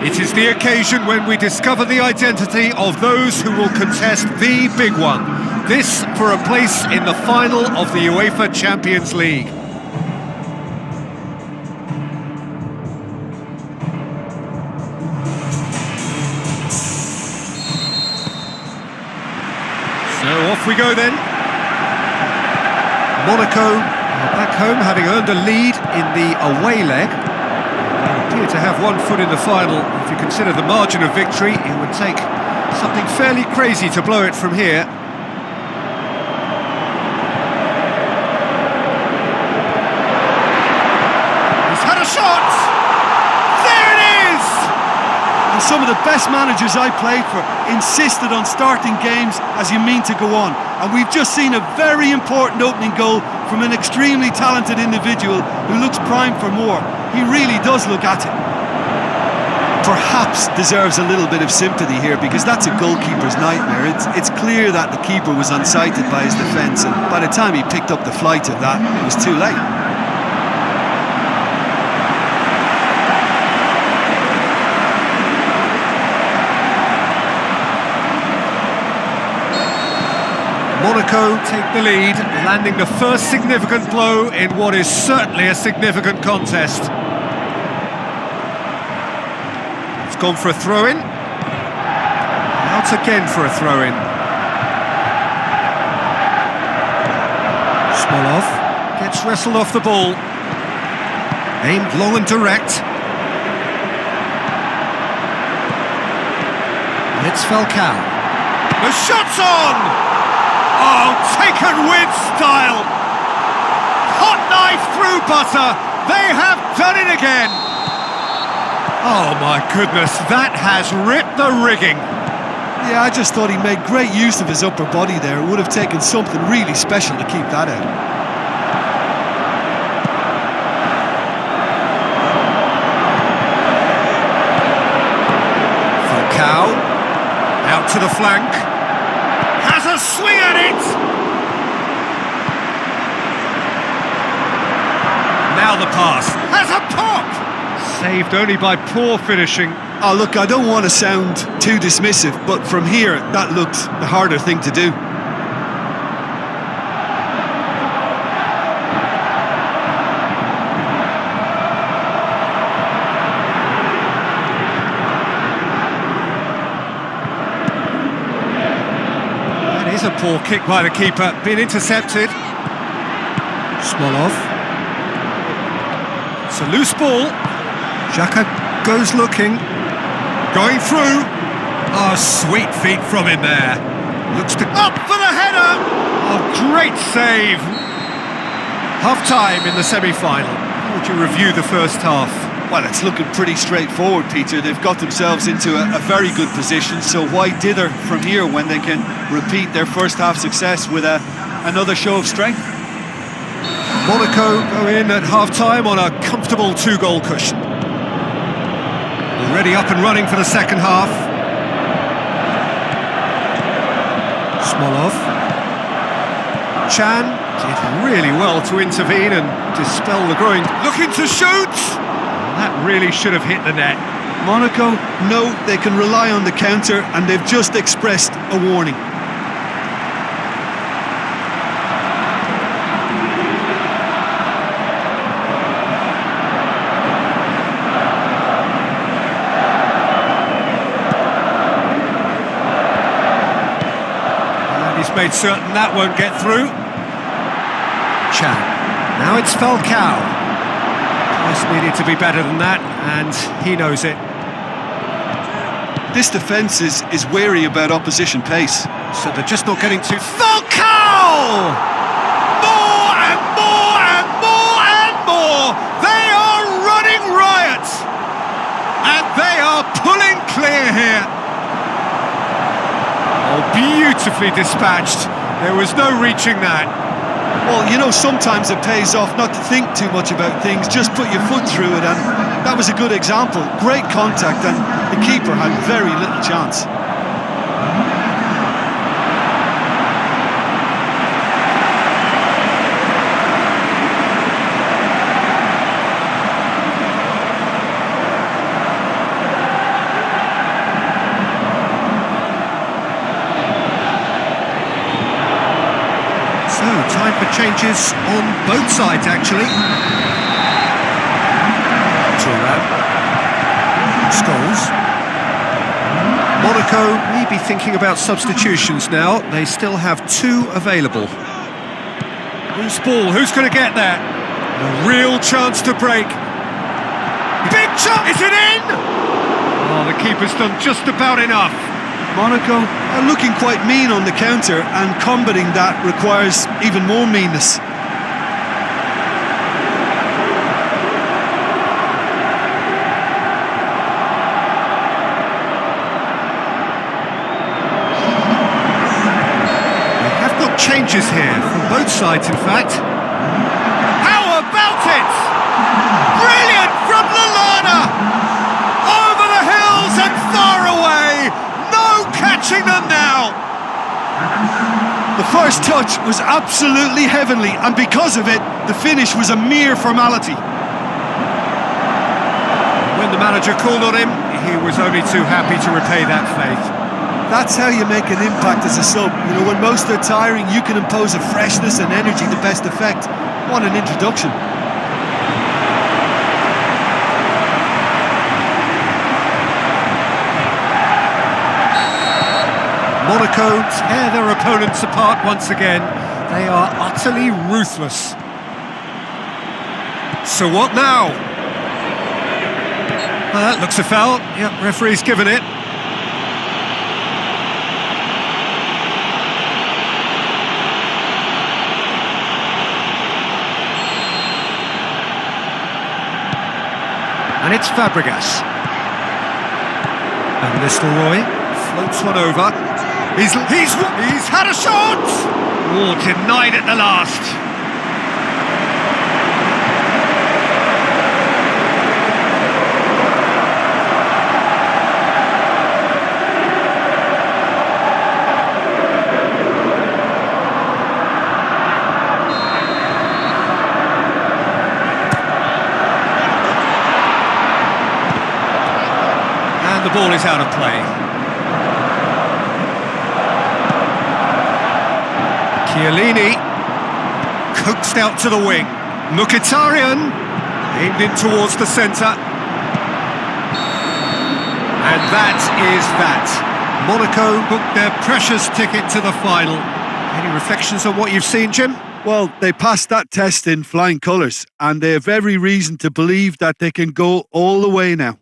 It is the occasion when we discover the identity of those who will contest the big one. This for a place in the final of the UEFA Champions League. So off we go then. Monaco are back home, having earned a lead in the away leg. They appear to have one foot in the final. If you consider the margin of victory, it would take something fairly crazy to blow it from here. He's had a shot! There it is! And some of the best managers I played for insisted on starting games as you mean to go on. And we've just seen a very important opening goal from an extremely talented individual who looks primed for more. He really does look at it. Perhaps deserves a little bit of sympathy here, because that's a goalkeeper's nightmare. It's clear that the keeper was unsighted by his defence, and by the time he picked up the flight of that, it was too late. Monaco take the lead, landing the first significant blow in what is certainly a significant contest. It's gone for a throw-in. Out again for a throw-in. Smolov gets wrestled off the ball. Aimed long and direct. It's Falcao. The shot's on! Oh, taken with style! Hot knife through butter! They have done it again! Oh my goodness, that has ripped the rigging! Yeah, I just thought he made great use of his upper body there. It would have taken something really special to keep that out. Falcao, out to the flank. Has a swing at it! Now the pass. Has a pop! Saved only by poor finishing. Oh, look, I don't want to sound too dismissive, but from here, that looked the harder thing to do. That is a poor kick by the keeper, been intercepted. Smolov. It's a loose ball. Xhaka goes looking. Going through. Oh, sweet feet from him there. Looks to... Up for the header! Oh, great save. Half-time in the semi-final. How would you review the first half? Well, it's looking pretty straightforward, Peter. They've got themselves into a very good position, so why dither from here when they can repeat their first half success with another show of strength? Monaco go in at half-time on a comfortable 2-goal cushion. Already up and running for the second half. Smolov. Chan did really well to intervene and dispel the groin. Looking to shoot! That really should have hit the net. Monaco know they can rely on the counter, and they've just expressed a warning. Made certain that won't get through. Chan. Now it's Falcao. This needed to be better than that, and he knows it. This defence is wary about opposition pace. So they're just not getting to... Falcao! More and more and more and more! They are running riot! And they are pulling clear here. Oh, beautifully dispatched. There was no reaching that. Well, you know, sometimes it pays off not to think too much about things, just put your foot through it, and that was a good example. Great contact, and the keeper had very little chance. Time for changes on both sides, actually. Thuram. Scholes. Monaco may be thinking about substitutions now. They still have 2 available. Loose ball, who's going to get there? A real chance to break. Big shot, is it in? Oh, the keeper's done just about enough. Monaco are looking quite mean on the counter, and combating that requires even more meanness. Changes here from both sides, in fact. How about it? Brilliant from Lallana! Over the hills and far away! No catching them now! The first touch was absolutely heavenly, and because of it, the finish was a mere formality. When the manager called on him, he was only too happy to repay that faith. That's how you make an impact as a sub. You know, when most are tiring, you can impose a freshness and energy to best effect. What an introduction. Monaco tear their opponents apart once again. They are utterly ruthless. So what now? That looks a foul. Yep, referee's given it. And it's Fabregas. And Nistelrooy floats one over. He's had a shot! Oh, denied at the last. The ball is out of play. Chiellini coaxed out to the wing. Mkhitaryan aimed in towards the centre. And that is that. Monaco booked their precious ticket to the final. Any reflections on what you've seen, Jim? Well, they passed that test in flying colours, and they have every reason to believe that they can go all the way now.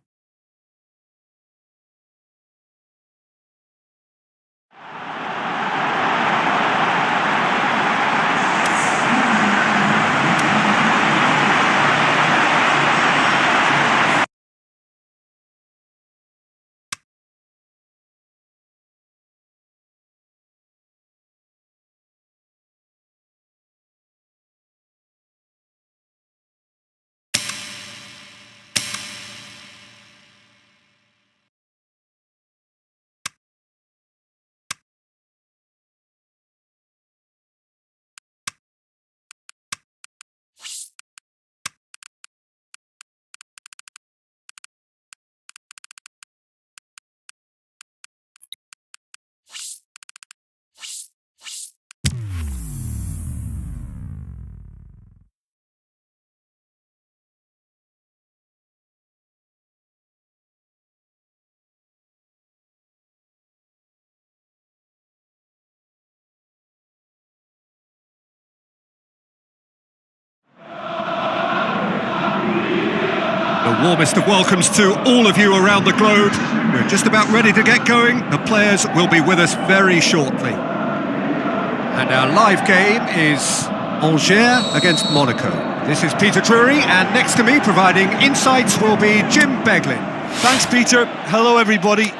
The warmest of welcomes to all of you around the globe. We're just about ready to get going. The players will be with us very shortly. And our live game is Angers against Monaco. This is Peter Drury, and next to me providing insights will be Jim Beglin. Thanks, Peter. Hello, everybody.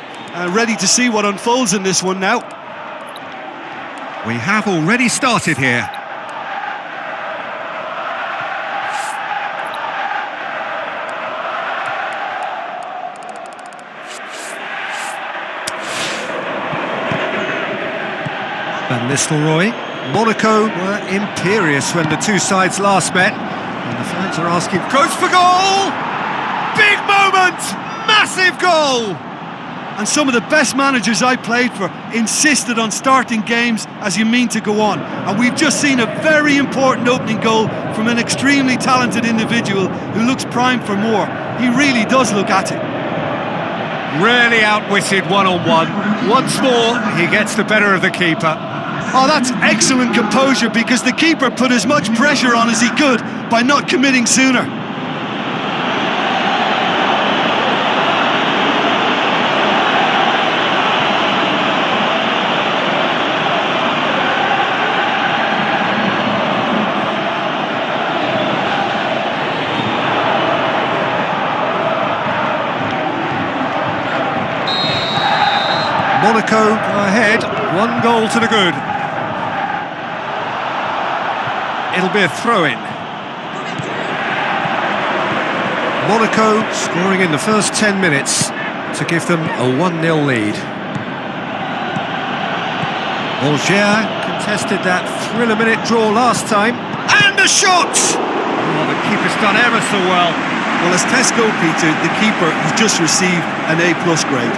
Ready to see what unfolds in this one now. We have already started here. Van Nistelrooy. Monaco were imperious when the two sides last met, and the fans are asking, goes for goal! Big moment! Massive goal! And some of the best managers I played for insisted on starting games as you mean to go on. And we've just seen a very important opening goal from an extremely talented individual who looks primed for more. He really does look at it. Really outwitted one-on-one. Once more, he gets the better of the keeper. Oh, that's excellent composure, because the keeper put as much pressure on as he could by not committing sooner. Monaco go ahead, 1 goal to the good. It'll be a throw-in. Monaco scoring in the first 10 minutes to give them a 1-0 lead. Alger contested that thriller-minute draw last time. And a shot! Oh, the keeper's done ever so well. Well, as tests go, Peter, the keeper has just received an A+ grade.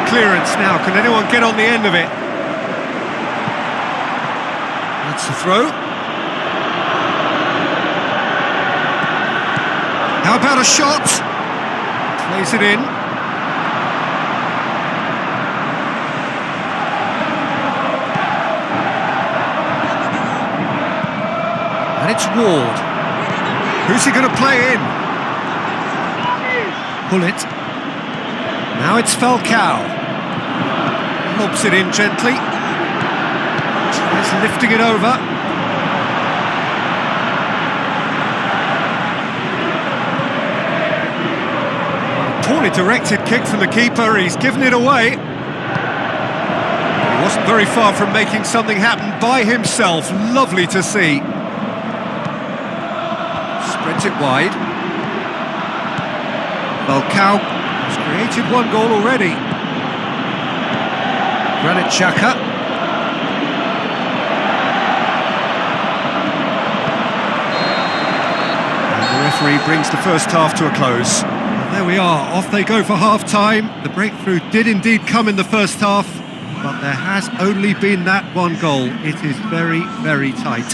Clearance now, can anyone get on the end of it? That's the throw. How about a shot? Plays it in. And it's Ward. Who's he going to play in? Pull it. Now it's Falcao. Lobs it in gently. Tries lifting it over. Poorly directed kick from the keeper, he's given it away. He wasn't very far from making something happen by himself, lovely to see. Spreads it wide. Falcao has created 1 goal already. Granit Xhaka. And the referee brings the first half to a close. And there we are, off they go for half-time. The breakthrough did indeed come in the first half, but there has only been that 1 goal. It is very, very tight.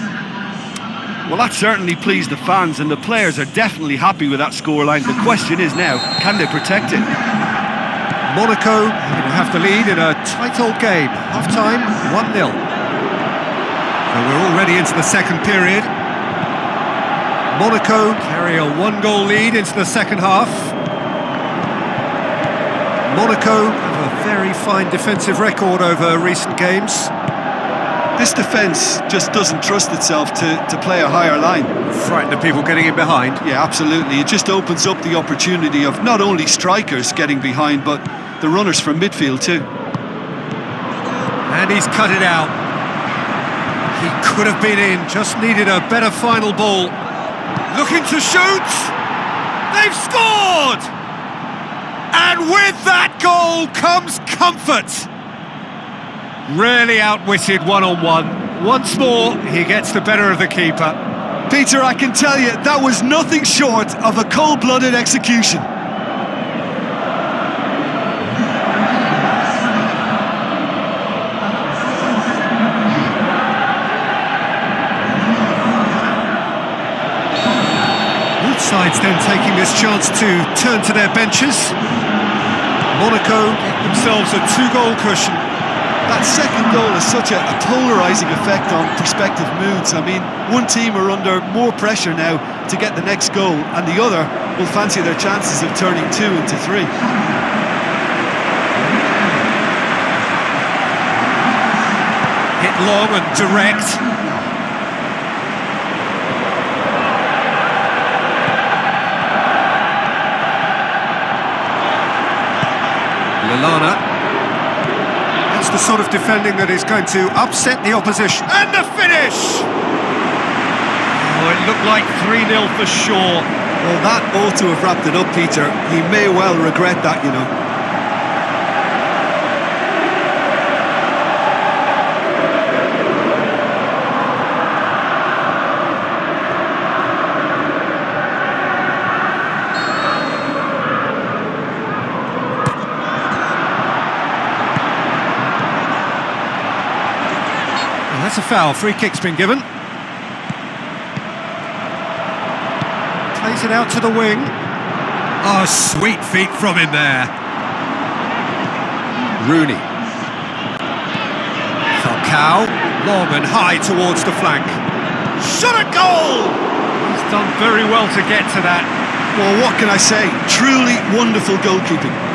Well, that certainly pleased the fans, and the players are definitely happy with that scoreline. The question is now, can they protect it? Monaco will have the lead in a tight old game. Half-time, 1-0. So we're already into the second period. Monaco carry a 1-goal lead into the second half. Monaco have a very fine defensive record over recent games. This defence just doesn't trust itself to play a higher line. Frightened of people getting in behind. Yeah, absolutely. It just opens up the opportunity of not only strikers getting behind, but the runners from midfield too. And he's cut it out. He could have been in, just needed a better final ball. Looking to shoot! They've scored! And with that goal comes comfort. Really outwitted one-on-one. Once more, he gets the better of the keeper. Peter, I can tell you, that was nothing short of a cold-blooded execution. Both sides then taking this chance to turn to their benches. Monaco get themselves a 2-goal cushion. That second goal has such a polarising effect on prospective moods. I mean, one team are under more pressure now to get the next goal, and the other will fancy their chances of turning 2 into 3. Hit long and direct. Lallana. The sort of defending that is going to upset the opposition. And the finish! Oh, it looked like 3-0 for sure. Well, that ought to have wrapped it up, Peter. He may well regret that, you know. foul. Free kick's been given. Plays it out to the wing. Oh, sweet feet from him there. Rooney. Falcao, long and high towards the flank. Shot at goal! He's done very well to get to that. Well, what can I say? Truly wonderful goalkeeping.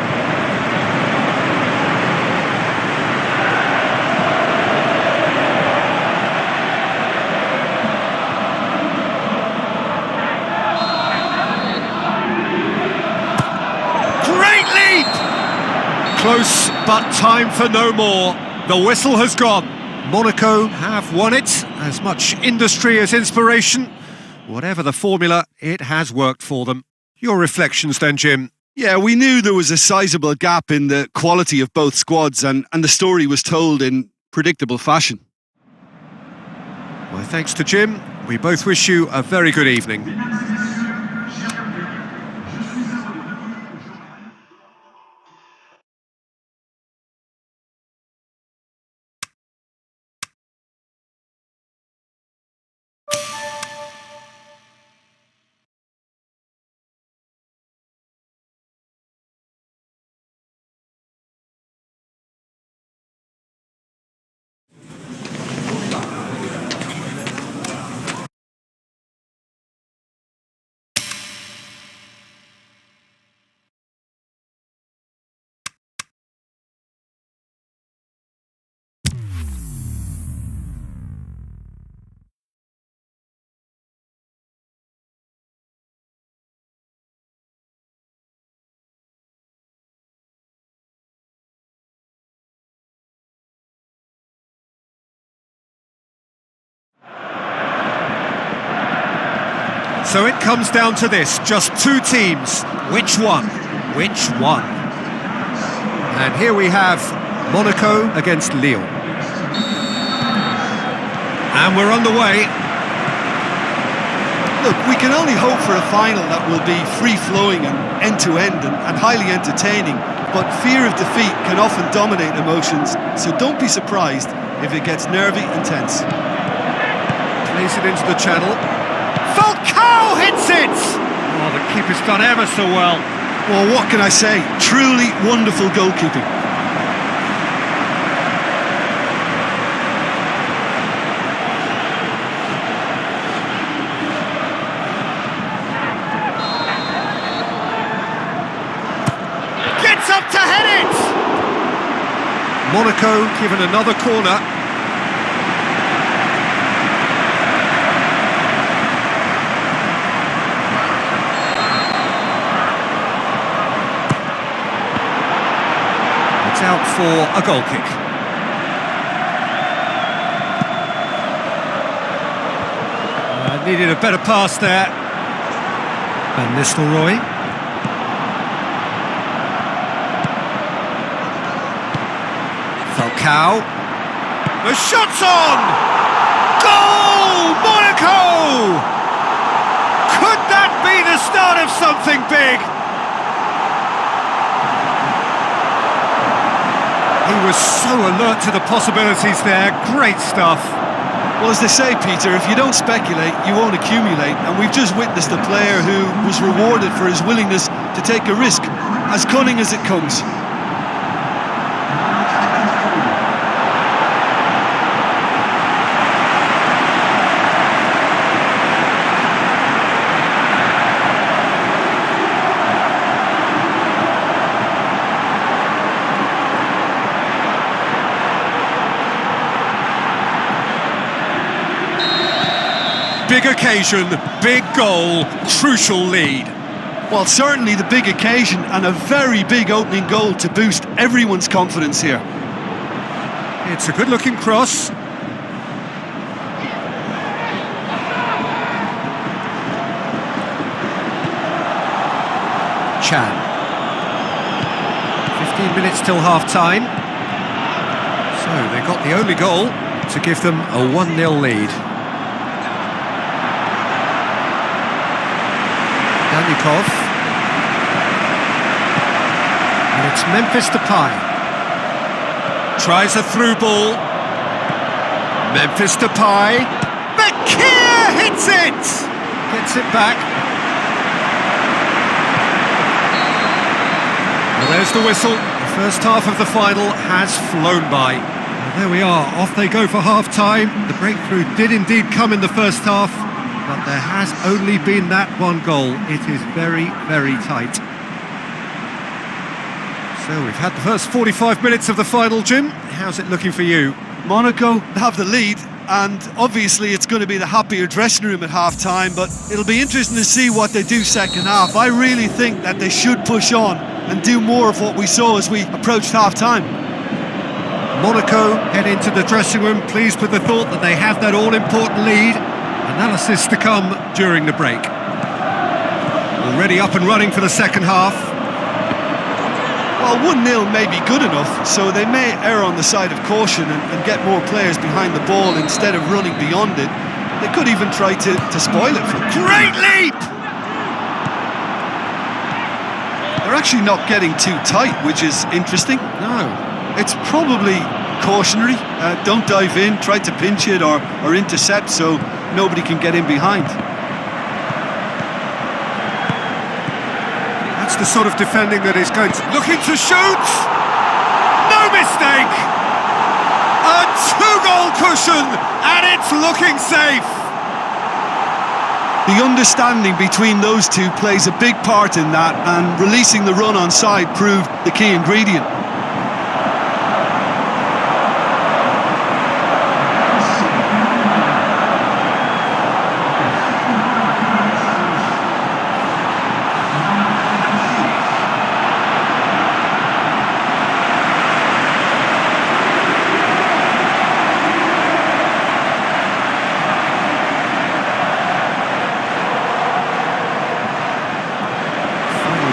Close, but time for no more. The whistle has gone. Monaco have won it. As much industry as inspiration. Whatever the formula, it has worked for them. Your reflections then, Jim? Yeah, we knew there was a sizable gap in the quality of both squads, and the story was told in predictable fashion. My thanks to Jim. We both wish you a very good evening. So it comes down to this, just two teams. Which one? Which one? And here we have Monaco against Lille. And we're underway. Look, we can only hope for a final that will be free-flowing and end-to-end and highly entertaining, but fear of defeat can often dominate emotions, so don't be surprised if it gets nervy and tense. Plays it into the channel. Falcao hits it! Oh, the keeper's done ever so well. Well, what can I say? Truly wonderful goalkeeping. Gets up to head it! Monaco given another corner. Out for a goal kick. Needed a better pass there. Van Nistelrooy. Falcao. The shot's on! Goal! Monaco! Could that be the start of something big? He was so alert to the possibilities there. Great stuff. Well, as they say, Peter, if you don't speculate, you won't accumulate. And we've just witnessed a player who was rewarded for his willingness to take a risk, as cunning as it comes. Big occasion, big goal, crucial lead. Well, certainly the big occasion and a very big opening goal to boost everyone's confidence here. It's a good-looking cross. Chan. 15 minutes till half-time. So they got the only goal to give them a 1-0 lead. Danikov. And it's Memphis Depay. Tries a through ball. Memphis Depay. Bakir hits it! Gets it back. Well, there's the whistle. The first half of the final has flown by. And there we are, off they go for half-time. The breakthrough did indeed come in the first half, but there has only been that one goal. It is very, very tight. So we've had the first 45 minutes of the final, Jim. How's it looking for you? Monaco have the lead, and obviously it's going to be the happier dressing room at half-time, but it'll be interesting to see what they do second half. I really think that they should push on and do more of what we saw as we approached half-time. Monaco head into the dressing room pleased with the thought that they have that all-important lead. Analysis to come during the break. Already up and running for the second half. Well, 1-0 may be good enough, so they may err on the side of caution and get more players behind the ball instead of running beyond it. They could even try to spoil it for them. Great leap! They're actually not getting too tight, which is interesting. No. It's probably cautionary. Don't dive in, try to pinch it or intercept so nobody can get in behind. That's the sort of defending that is going to... Looking to shoot! No mistake! A two-goal cushion, and it's looking safe! The understanding between those two plays a big part in that, and releasing the run on side proved the key ingredient.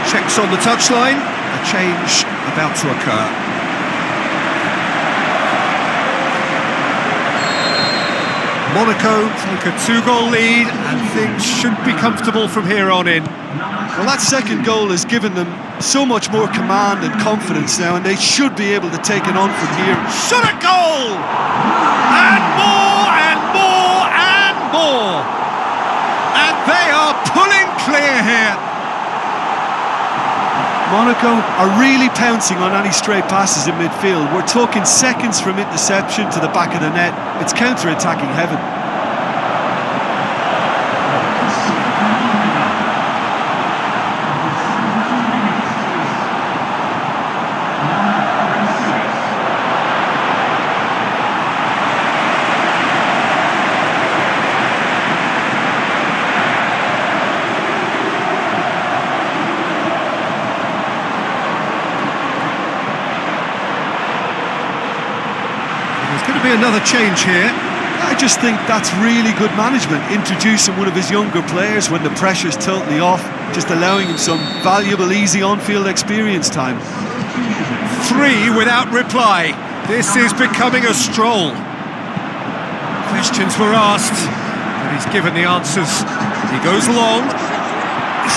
Checks on the touchline, a change about to occur. Monaco take a two-goal lead and things should be comfortable from here on in. Well, that second goal has given them so much more command and confidence now, and they should be able to take it on from here. Shot at goal! And more and more and more! And they are pulling clear here. Monaco are really pouncing on any stray passes in midfield. We're talking seconds from interception to the back of the net. It's counter-attacking heaven. Another change here. I just think that's really good management, introducing one of his younger players when the pressure's totally off, just allowing him some valuable, easy on-field experience time. 3 without reply. This is becoming a stroll. Questions were asked, but he's given the answers. He goes long.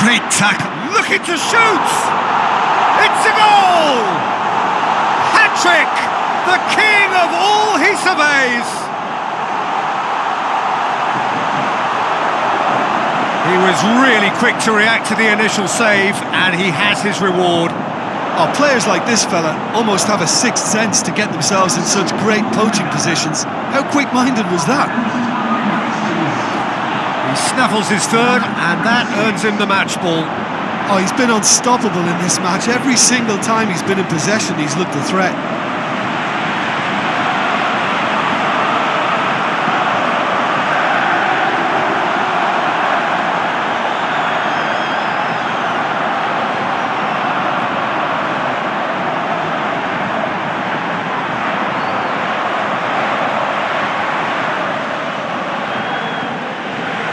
Great tackle, looking to shoot! It's a goal! Hat-trick! The king of all he surveys! He was really quick to react to the initial save, and he has his reward. Oh, players like this fella almost have a sixth sense to get themselves in such great poaching positions. How quick-minded was that? He snaffles his third, and that earns him the match ball. Oh, he's been unstoppable in this match. Every single time he's been in possession, he's looked a threat.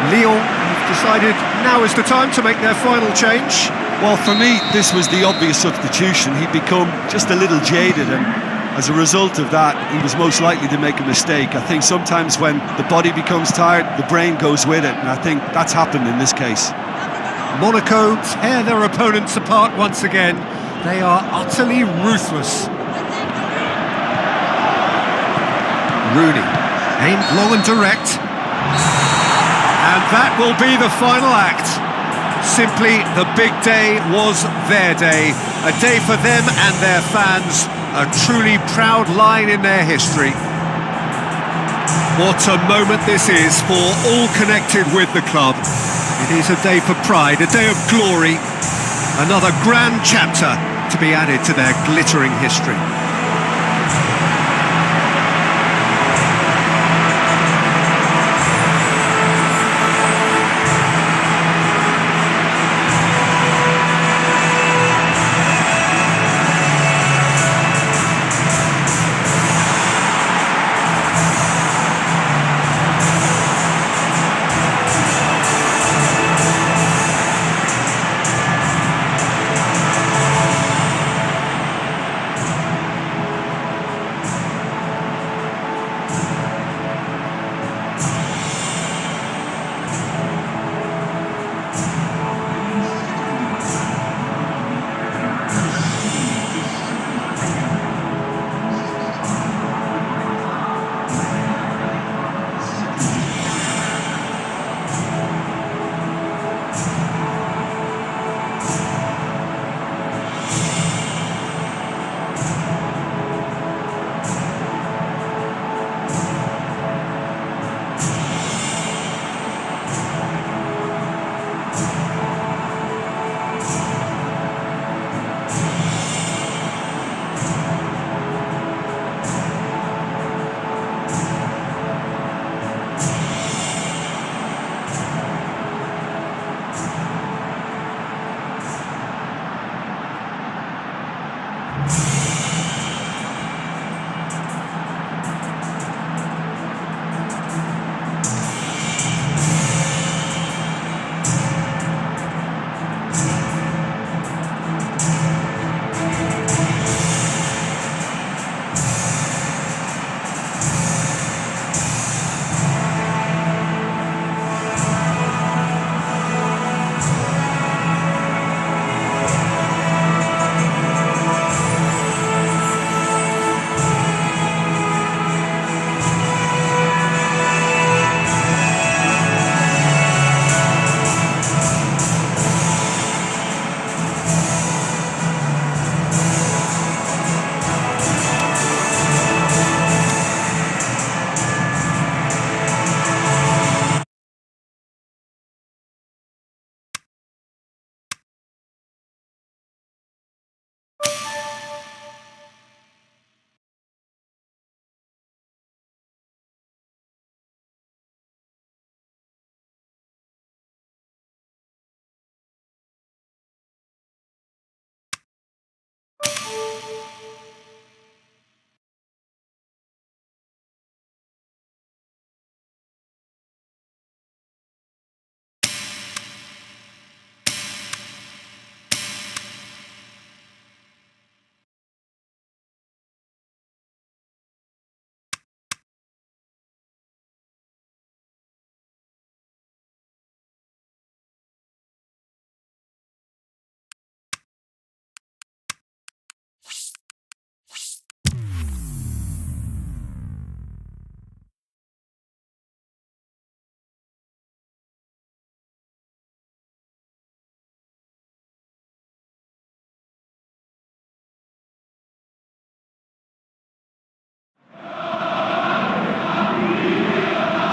Lyon have decided now is the time to make their final change. Well, for me, this was the obvious substitution. He'd become just a little jaded, and as a result of that, he was most likely to make a mistake. I think sometimes when the body becomes tired, the brain goes with it, and I think that's happened in this case. Monaco tear their opponents apart once again. They are utterly ruthless. Rooney. Aimed long and direct. And that will be the final act. Simply, the big day was their day. A day for them and their fans. A truly proud line in their history. What a moment this is for all connected with the club. It is a day for pride, a day of glory. Another grand chapter to be added to their glittering history.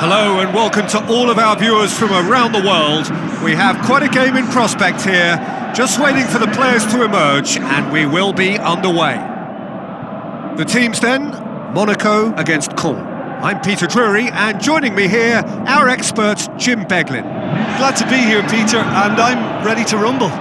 Hello and welcome to all of our viewers from around the world. We have quite a game in prospect here, just waiting for the players to emerge, and we will be underway. The teams then, Monaco against Caen. I'm Peter Drury, and joining me here, our expert, Jim Beglin. Glad to be here, Peter, and I'm ready to rumble.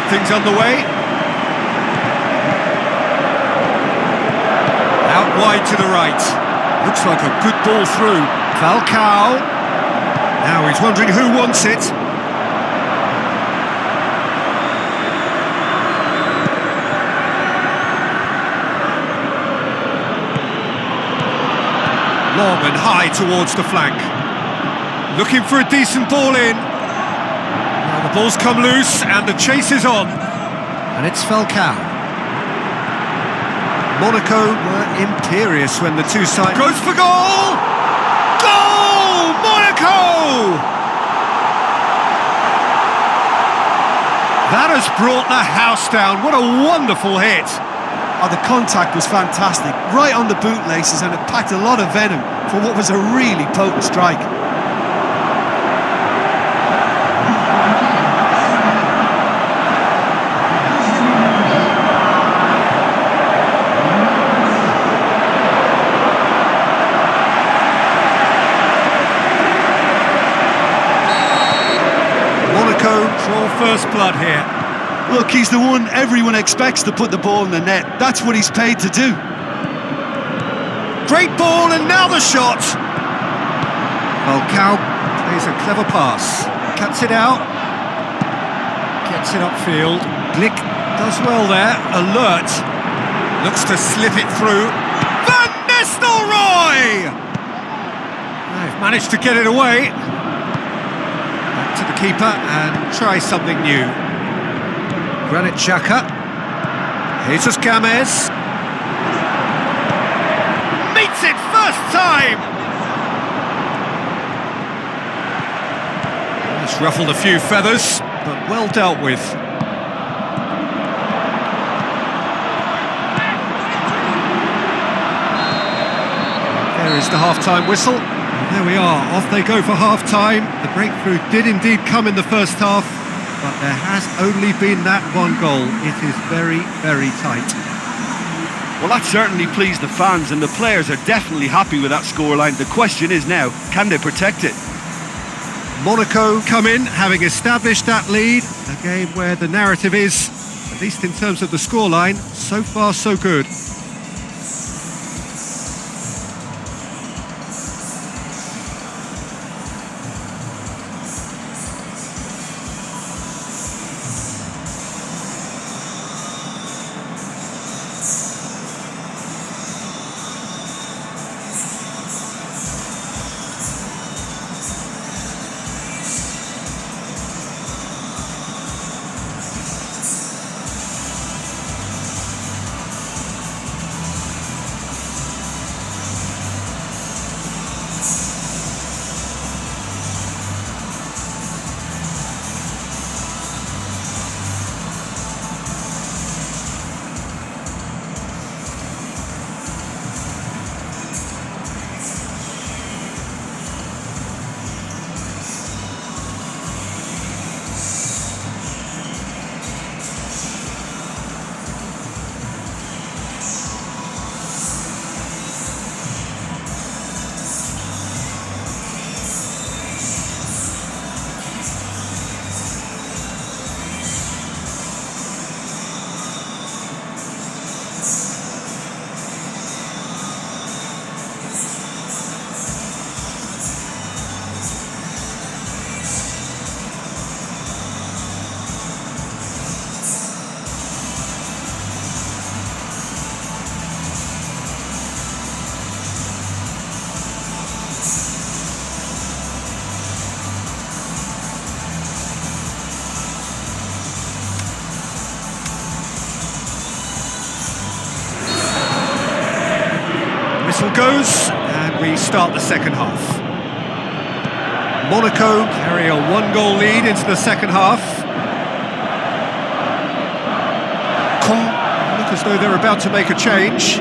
things underway. Out wide to the right. Looks like a good ball through. Falcao. Now he's wondering who wants it. Long and high towards the flank. Looking for a decent ball in. Now the ball's come loose and the chase is on. And it's Falcao. Monaco were imperious when the two sides... Goes for goal! Goal! Monaco! That has brought the house down. What a wonderful hit. Oh, the contact was fantastic, right on the bootlaces, and it packed a lot of venom for what was a really potent strike. Monaco draw first blood here. Look, he's the one everyone expects to put the ball in the net. That's what he's paid to do. Great ball, and now the shot. Falcao plays a clever pass. Cuts it out. Gets it upfield. Glick does well there. Alert. Looks to slip it through. Van Nistelrooy! They've managed to get it away. Back to the keeper and try something new. Granit Xhaka. Jesus Gomez. Meets it first time! It's ruffled a few feathers, but well dealt with. There is the half-time whistle. And there we are, off they go for half-time. The breakthrough did indeed come in the first half, but there has only been that one goal. It is very, very tight. Well, that certainly pleased the fans, and the players are definitely happy with that scoreline. The question is now, can they protect it? Monaco come in, having established that lead. A game where the narrative is, at least in terms of the scoreline, so far so good. Whistle goes, and we start the second half. Monaco carry a one-goal lead into the second half. Caen look as though they're about to make a change.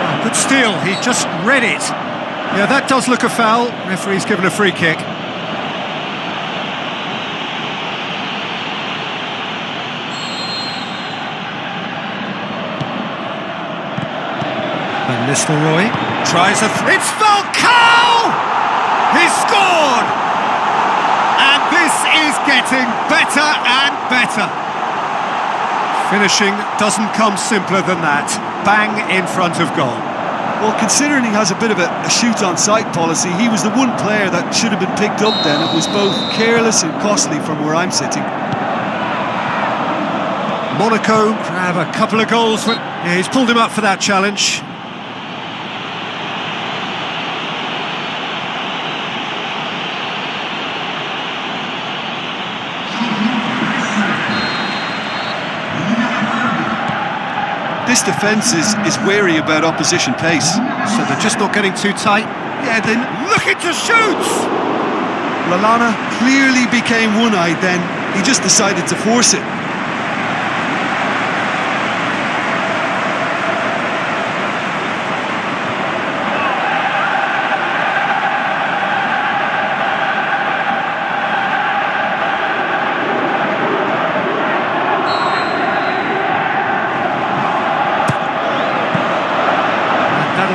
Oh, good steal, he just read it. Yeah, that does look a foul. Referee's given a free kick. Van Nistelrooy tries it's Falcao! He's scored! And this is getting better and better. Finishing doesn't come simpler than that. Bang in front of goal. Well, considering he has a bit of a shoot-on-sight policy, he was the one player that should have been picked up then. It was both careless and costly from where I'm sitting. Monaco have a couple of goals. Yeah, he's pulled him up for that challenge. This defence is wary about opposition pace. So they're just not getting too tight. Yeah, then looking to shoot! Lallana clearly became one-eyed then. He just decided to force it.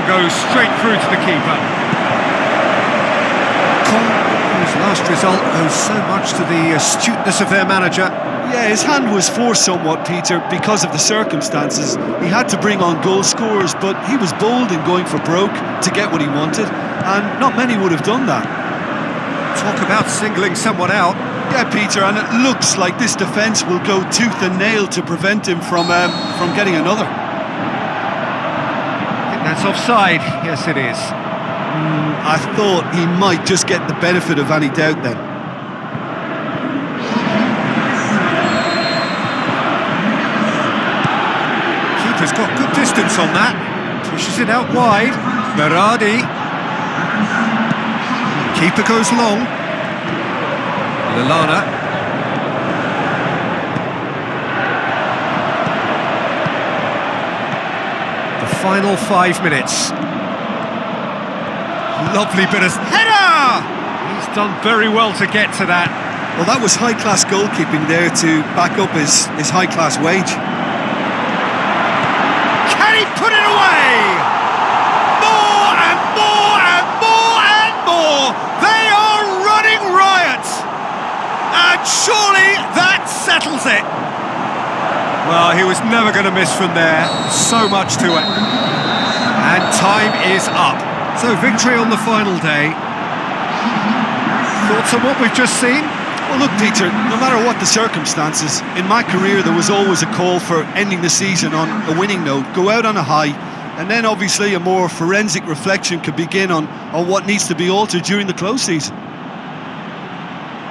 Goes straight through to the keeper. Whose last result owes so much to the astuteness of their manager. Yeah, his hand was forced somewhat, Peter, because of the circumstances. He had to bring on goal scorers, but he was bold in going for broke to get what he wanted, and not many would have done that. Talk about singling someone out. Yeah, Peter, and it looks like this defence will go tooth and nail to prevent him from getting another. That's offside. Yes, it is. I thought he might just get the benefit of any doubt then. Keeper's got good distance on that. Pushes it out wide. Berardi. Keeper goes long. Lallana. Final 5 minutes. Lovely bit of header! He's done very well to get to that. Well, that was high-class goalkeeping there to back up his high-class wage. Can he put it away? More and more and more and more! They are running riot! And surely that settles it. Well, he was never going to miss from there. So much to it. And time is up. So victory on the final day. Thoughts on what we've just seen? Well, look, Peter, no matter what the circumstances, in my career there was always a call for ending the season on a winning note. Go out on a high, and then obviously a more forensic reflection could begin on what needs to be altered during the close season.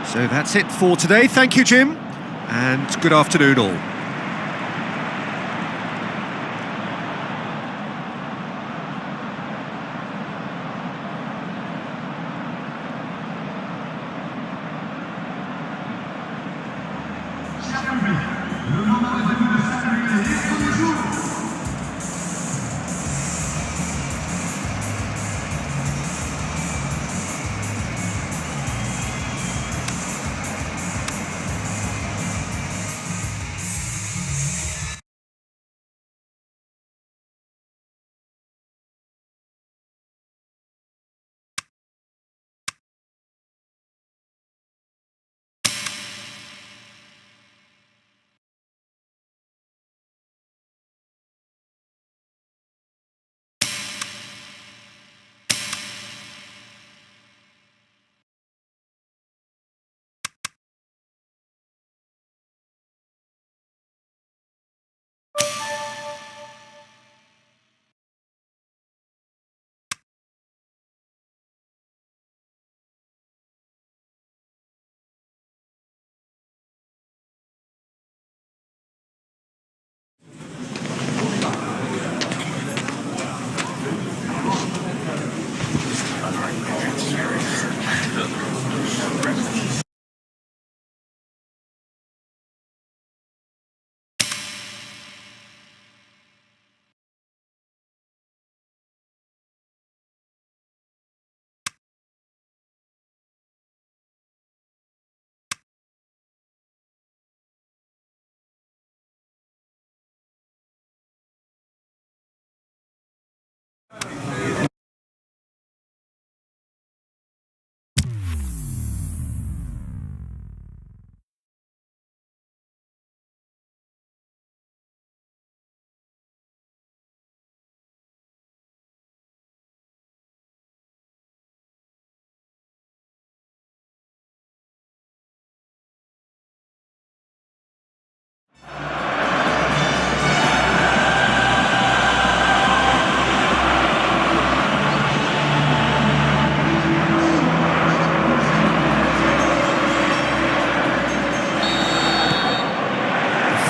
So that's it for today. Thank you, Jim. And good afternoon all.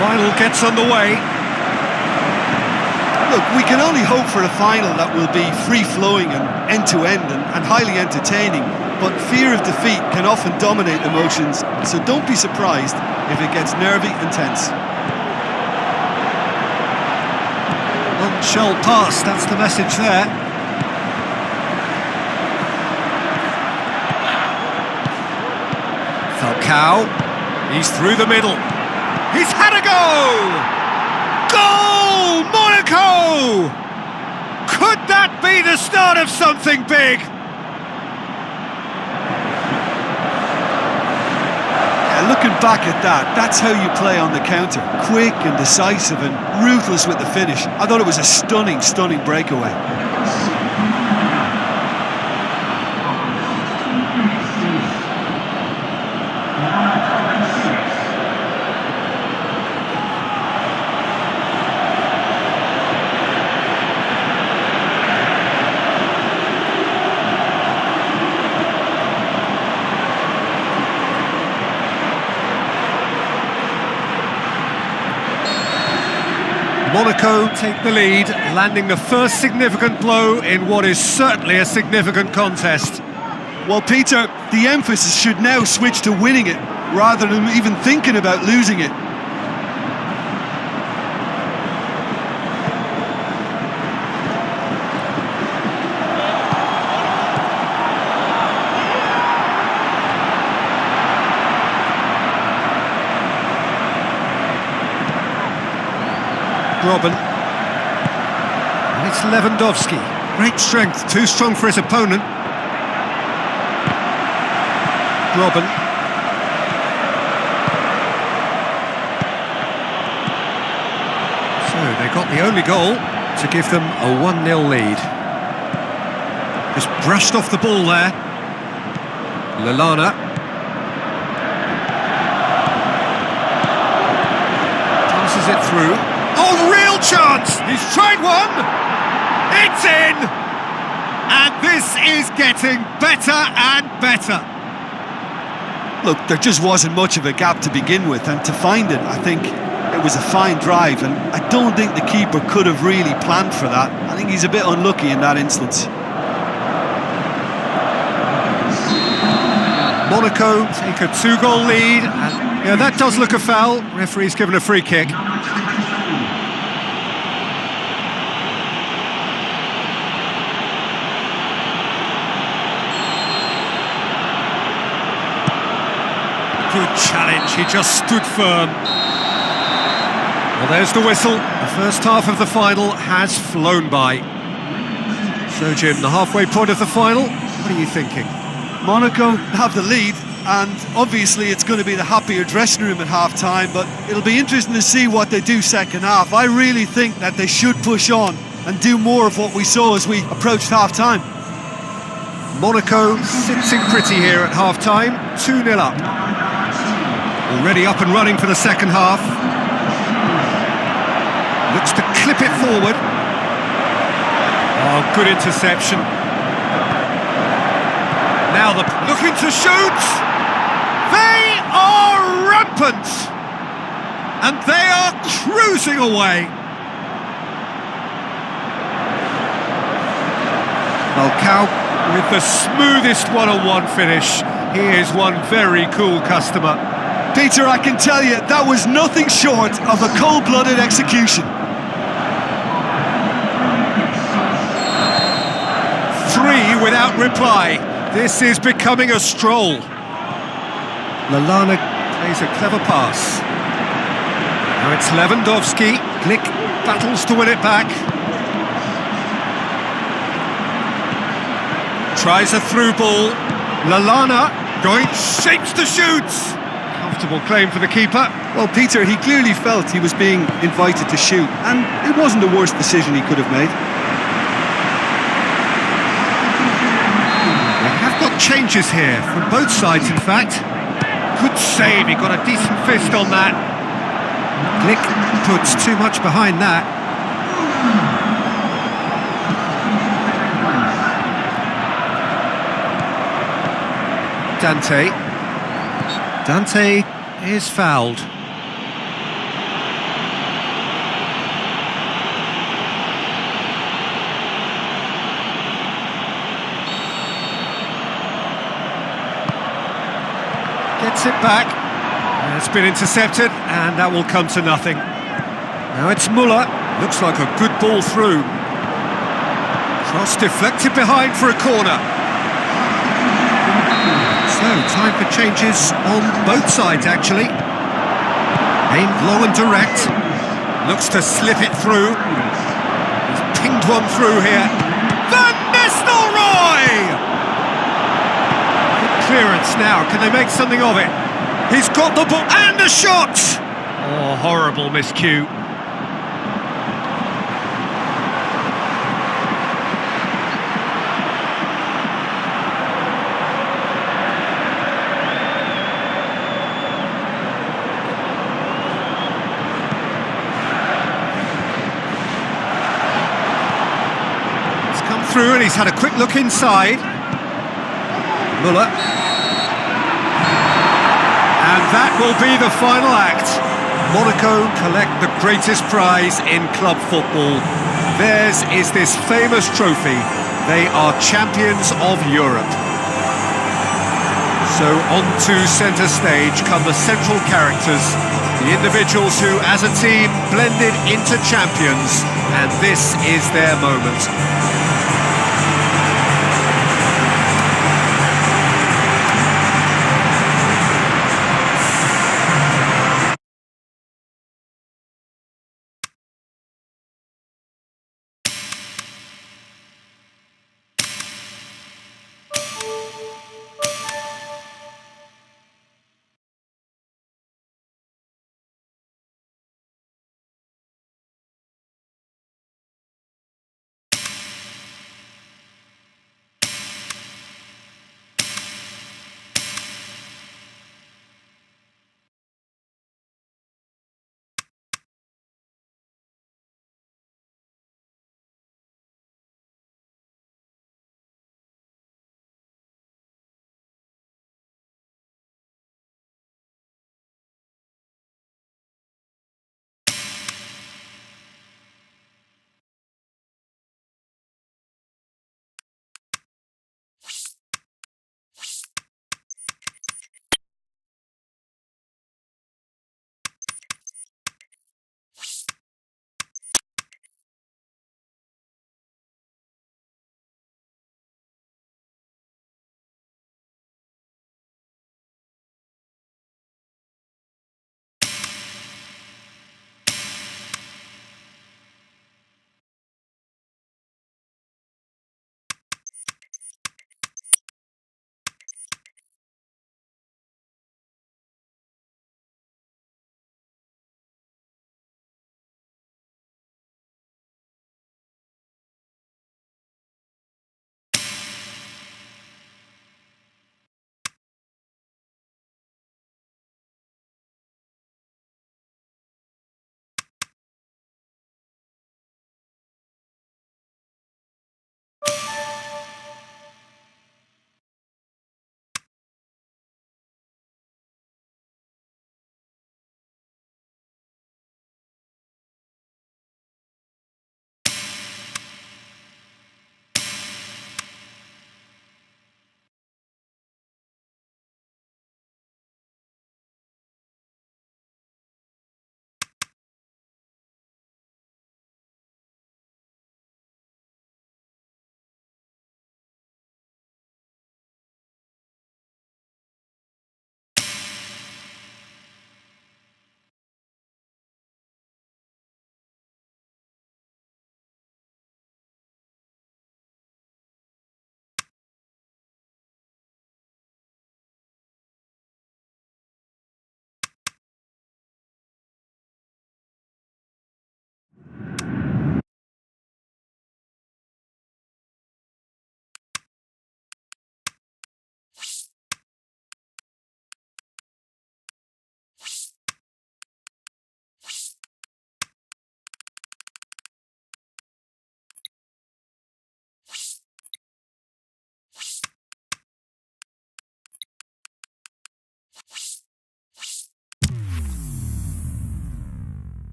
Final gets underway. Look, we can only hope for a final that will be free-flowing and end-to-end and highly entertaining, but fear of defeat can often dominate emotions, so don't be surprised if it gets nervy and tense. Shall pass, that's the message there. Falcao, he's through the middle. He's had a go! Goal! Monaco! Could that be the start of something big? Looking back at that, that's how you play on the counter. Quick and decisive and ruthless with the finish. I thought it was a stunning, stunning breakaway. Monaco take the lead, landing the first significant blow in what is certainly a significant contest. Well, Peter, the emphasis should now switch to winning it, rather than even thinking about losing it. Robben, and it's Lewandowski. Great strength, too strong for his opponent. Robben. So they got the only goal to give them a 1-0 lead. Just brushed off the ball there. Lallana. Passes it through. Oh, real chance! He's tried one! It's in! And this is getting better and better. Look, there just wasn't much of a gap to begin with, and to find it, I think it was a fine drive, and I don't think the keeper could have really planned for that. I think he's a bit unlucky in that instance. Monaco take a 2-goal lead, and yeah, that does look a foul. Referee's given a free kick. Good challenge, he just stood firm. Well, there's the whistle. The first half of the final has flown by. So, Jim, the halfway point of the final, what are you thinking? Monaco have the lead, and obviously it's going to be the happier dressing room at half-time, but it'll be interesting to see what they do second half. I really think that they should push on and do more of what we saw as we approached half-time. Monaco sitting pretty here at half-time, 2-0 up. Already up and running for the second half. Looks to clip it forward. Oh, good interception. Now looking to shoot. They are rampant. And they are cruising away. Falcao with the smoothest one-on-one finish. He is one very cool customer. Peter, I can tell you, that was nothing short of a cold-blooded execution. 3 without reply. This is becoming a stroll. Lallana plays a clever pass. Now it's Lewandowski. Glick battles to win it back. Tries a through ball. Lallana going, shapes the shoots. Comfortable claim for the keeper. Well, Peter, he clearly felt he was being invited to shoot, and it wasn't the worst decision he could have made. They have got changes here, from both sides in fact. Good save, he got a decent fist on that. Glick puts too much behind that. Dante is fouled. Gets it back. It's been intercepted, and that will come to nothing. Now it's Muller. Looks like a good ball through. Cross deflected behind for a corner. So, time for changes on both sides, actually. Aimed low and direct. Looks to slip it through. He's pinged one through here. Van Nistelrooy! Good clearance now. Can they make something of it? He's got the ball and a shot! Oh, horrible miscue. Through, and he's had a quick look inside. Muller. And that will be the final act. Monaco collect the greatest prize in club football. Theirs is this famous trophy. They are champions of Europe. So on to centre stage come the central characters, the individuals who, as a team, blended into champions, and this is their moment.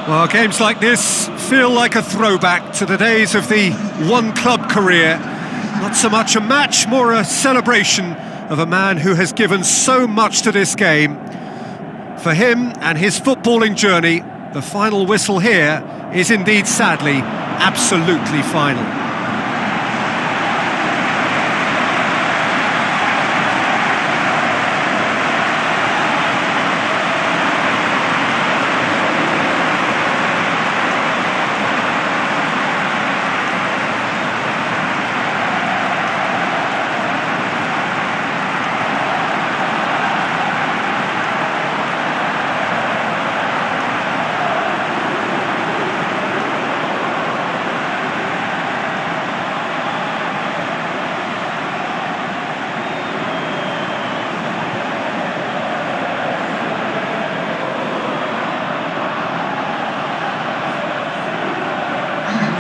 Well, games like this feel like a throwback to the days of the one-club career. Not so much a match, more a celebration of a man who has given so much to this game. For him and his footballing journey, the final whistle here is indeed, sadly, absolutely final.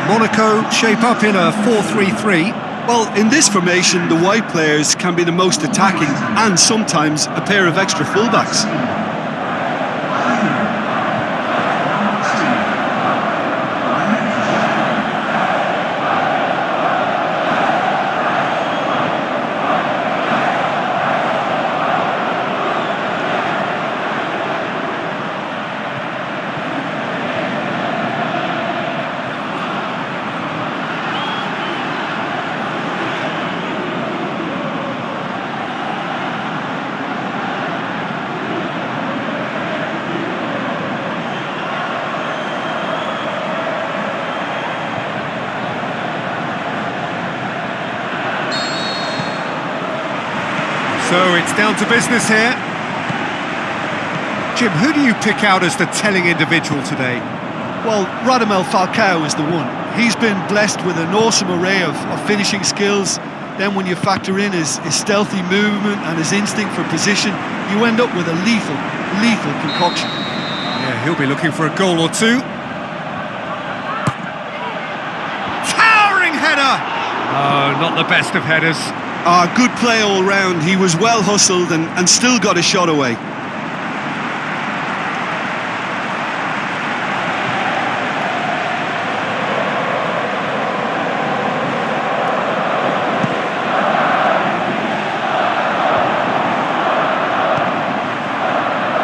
Monaco shape up in a 4-3-3. Well, in this formation, the wide players can be the most attacking and sometimes a pair of extra fullbacks. So it's down to business here. Jim, who do you pick out as the telling individual today? Well, Radamel Falcao is the one. He's been blessed with an awesome array of finishing skills. Then when you factor in his stealthy movement and his instinct for position, you end up with a lethal concoction. Yeah, he'll be looking for a goal or two. Towering header! Oh, not the best of headers. Good play all round. He was well hustled and still got a shot away.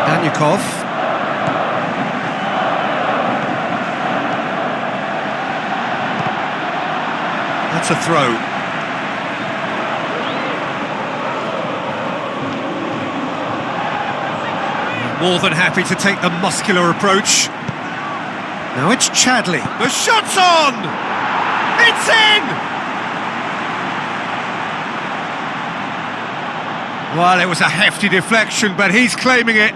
Danyakov. That's a throw. More than happy to take the muscular approach. Now it's Chadley. The shot's on! It's in! Well, it was a hefty deflection, but he's claiming it.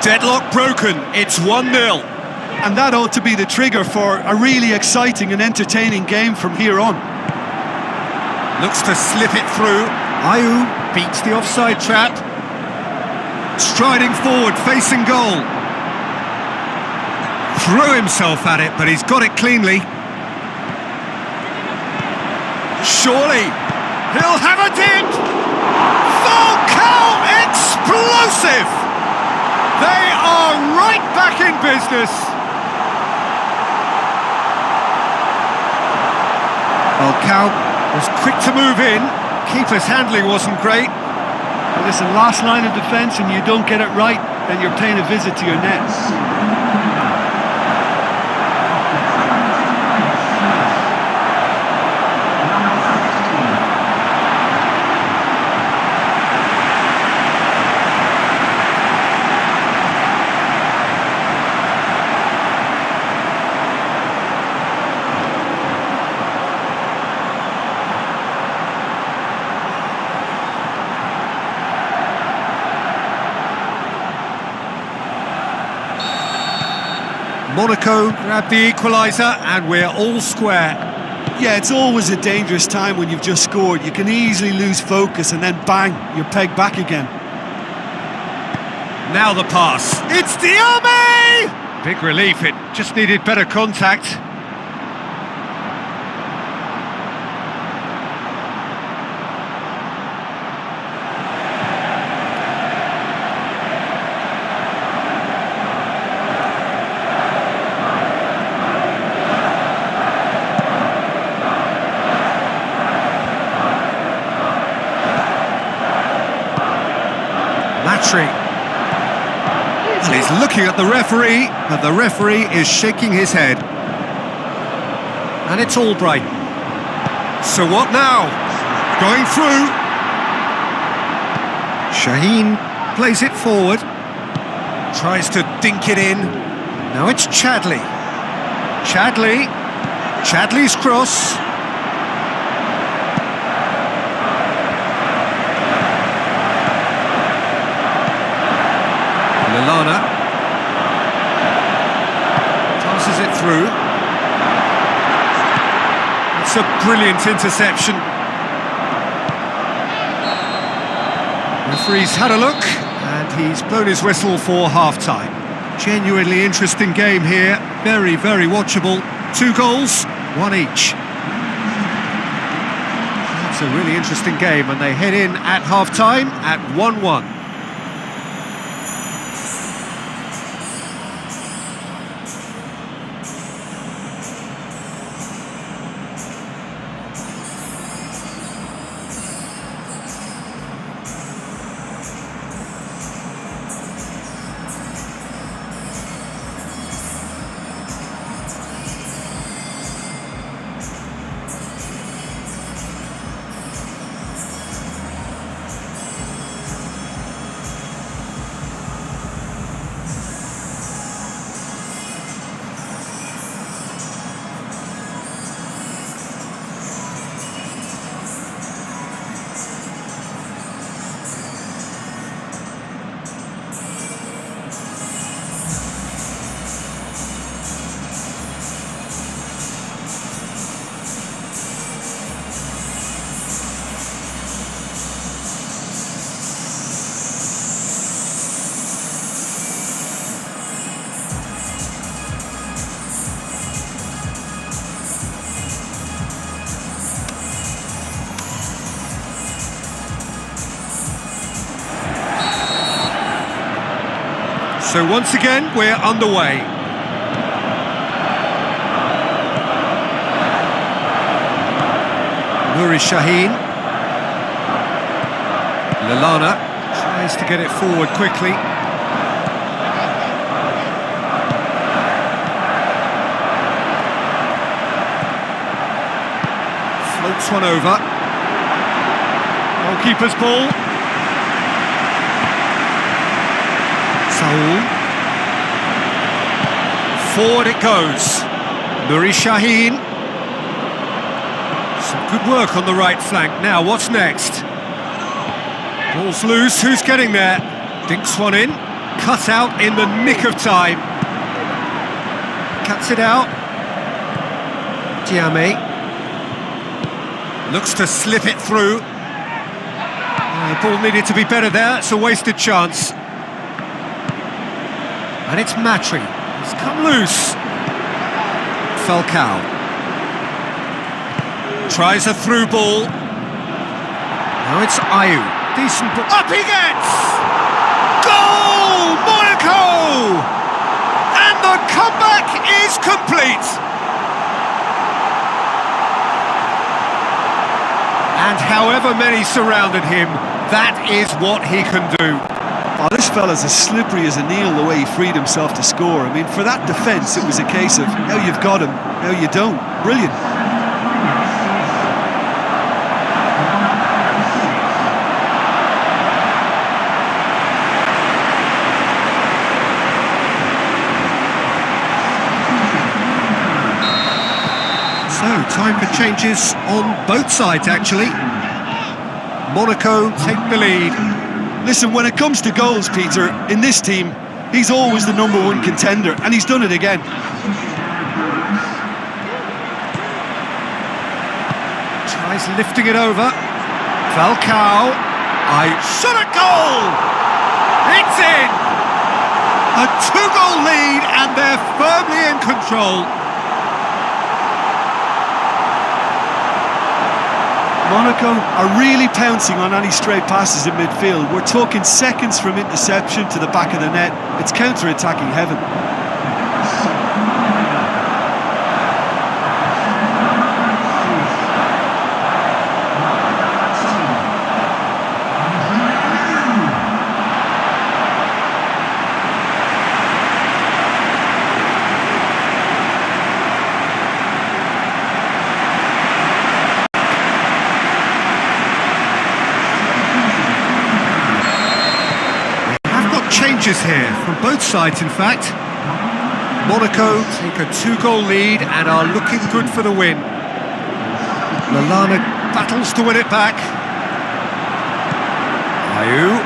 Deadlock broken, it's 1-0. And that ought to be the trigger for a really exciting and entertaining game from here on. Looks to slip it through. Ayew beats the offside trap. Striding forward, facing goal. Threw himself at it, but he's got it cleanly. Surely, he'll have a dip! Falcao explosive! They are right back in business. Falcao was quick to move in. Keeper's handling wasn't great. But listen, last line of defence and you don't get it right, then you're paying a visit to your net. Monaco grab the equaliser and we're all square. Yeah, it's always a dangerous time when you've just scored. You can easily lose focus and then bang, you're pegged back again. Now the pass. It's Diame! Big relief, it just needed better contact. Well, he's looking at the referee, but the referee is shaking his head. And it's Albright. So what now? Going through. Shaheen plays it forward. Tries to dink it in. Now it's Chadli. Chadli's cross. Lallana passes it through. It's a brilliant interception. Referee's had a look and he's blown his whistle for half-time. Genuinely interesting game here, very, very watchable. 2 goals, 1 each. That's a really interesting game and they head in at half-time at 1-1. So once again, we're underway. Nuri Shaheen. Lallana tries to get it forward quickly. Floats one over. Goalkeeper's ball. Saul. Forward it goes. Nuri Shaheen. Some good work on the right flank. Now, what's next? Ball's loose. Who's getting there? Dinks one in. Cut out in the nick of time. Cuts it out. Diame. Looks to slip it through. The ball needed to be better there. It's a wasted chance. And it's Matri. He's come loose. Falcao. Tries a through ball. Now it's Ayew. Decent ball. Up he gets! Goal! Monaco! And the comeback is complete. And however many surrounded him, that is what he can do. Oh, this fella's as slippery as a eel the way he freed himself to score. I mean, for that defence, it was a case of, now you've got him, now you don't. Brilliant. So, time for changes on both sides, actually. Monaco take the lead. Listen, when it comes to goals, Peter, in this team, he's always the #1 contender, and he's done it again. He's lifting it over. Falcao. Shot at goal! It's in! A 2-goal lead and they're firmly in control. Monaco are really pouncing on any straight passes in midfield. We're talking seconds from interception to the back of the net. It's counter-attacking heaven. Changes here from both sides, in fact. Monaco take a 2-goal lead and are looking good for the win. Lallana battles to win it back. Ayew!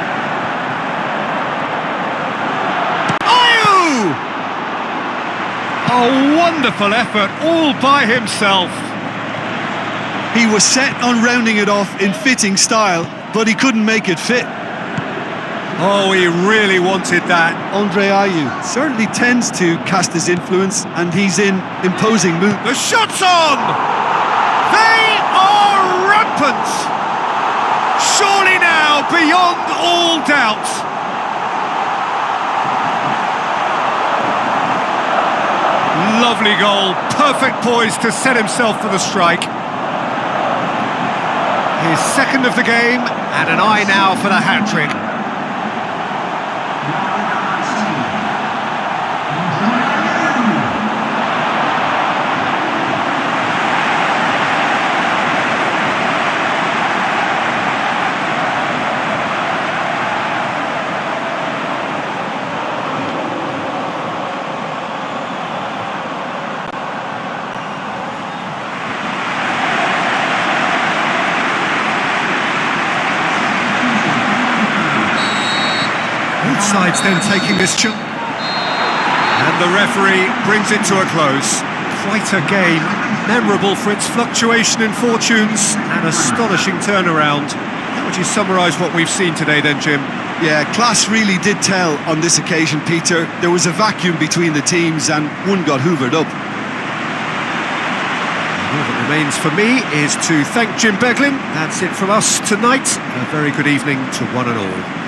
A wonderful effort all by himself. He was set on rounding it off in fitting style, but he couldn't make it fit. Oh, he really wanted that. Andre Ayew certainly tends to cast his influence, and he's in imposing mood. The shot's on! They are rampant! Surely now, beyond all doubt. Lovely goal, perfect poise to set himself for the strike. His second of the game, and an eye now for the hat-trick. Sides then taking this chance, and the referee brings it to a close. Quite a game, memorable for its fluctuation in fortunes and astonishing turnaround. How would you summarise what we've seen today then, Jim? Yeah, class really did tell on this occasion, Peter. There was a vacuum between the teams and one got hoovered up. All that remains for me is to thank Jim Beglin. That's it from us tonight. A very good evening to one and all.